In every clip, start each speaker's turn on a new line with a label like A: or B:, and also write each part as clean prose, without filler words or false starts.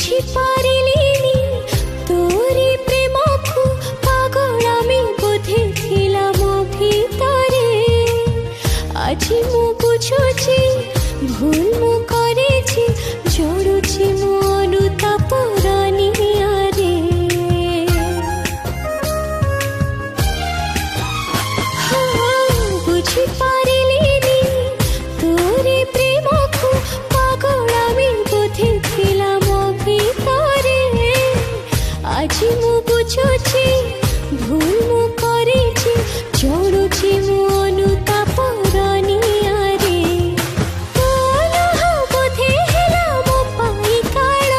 A: বুঝি পারিলিনি তোরি প্রেম কু পাগল আমি বোধে ছিলাম ভিতরে আজি মু বুঝুছি ভুল মু করেছি জড়ুছি মু অনুতাপ রানিয়ারে বুঝি পারিলিনি তোরি প্রেম কু পাগল আমি বোধে ছিলাম ভিতরে আজি মু বুঝুছি ভুল মু করেছি জড়ুছি মু অনুতাপ রানিয়ারে বোধে হেলা মো পাই কাଳ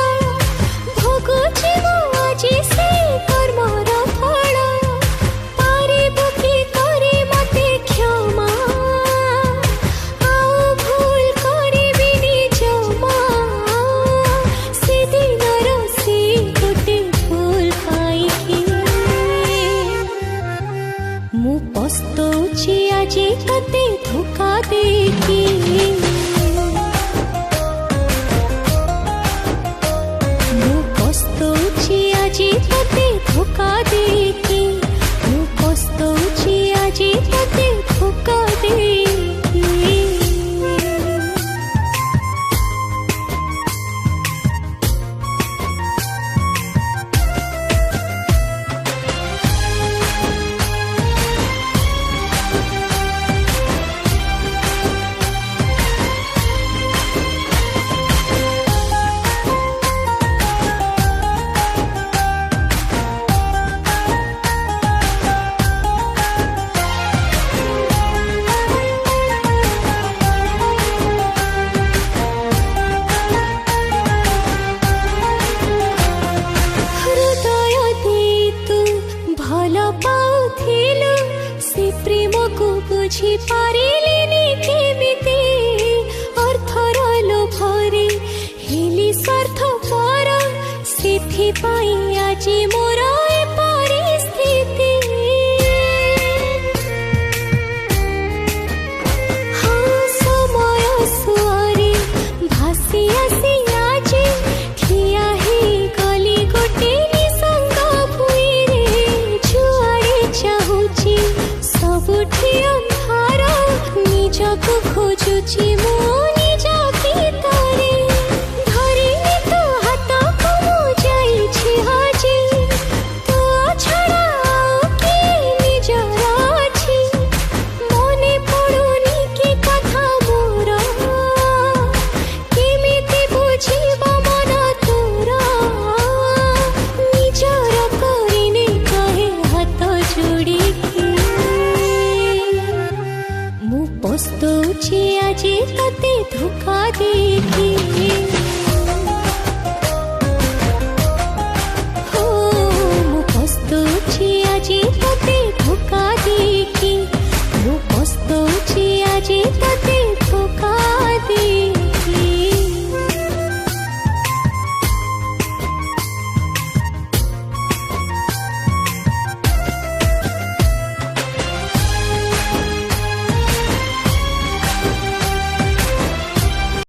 A: ভোগুছি মু আজি সে কর্মর ফଳ পারিবু কি করে মতে ক্ষমা আউ ভুল করিবিনি জমা সেদিনর সে গোটে ভুল পাইকি মু পস্তৌছি আজি ততে ধোকা দেকি মু পস্তৌছি আজি ততে ধোকা দেকি মু পস্তৌছি আজি ততে ধোকা দেকি হৃদয় দেই তু ভাল পাউথিলু সে প্রেমকু বুঝি পারিলিনি কেমিতি অর্থর লোভরে হেলি স্বার্থপর ସେଥିପାଇଁ আজি ମୋର ଏ ପରିସ୍ଥିତି ସମୟ ସୁଅରେ ଭାସି ଆସି ଆଜି ଠିଆ ହେଇଗଲି ଗୋଟେ ନିସଙ୍ଗ ଭୂଇଁରେ ଯୁଆଡ଼େ ଚାହୁଁଛି ସବୁଠି ଅନ୍ଧାର ନିଜକୁ ଖୋଜୁଛି ମୁଁ ନିଜ ଭିତରେ ଧରିନି ତୋ ହାତକୁ ମୁଁ ଯାଇଛି ହଜି ତୋ ଛଡ଼ା ଆଉ କିଏ ନିଜର ଅଛି ମନେ ପଡ଼ୁନି କି କଥା ମୋର କେମିତି ବୁଝିବ ମନ ତୋର ନିଜର କରିନି କହେ ହାତ ଯୋଡ଼ିକି ମୁଁ ପସ୍ତଉଛି ଆଜି ତତେ ଧୋକା ଦେଇକି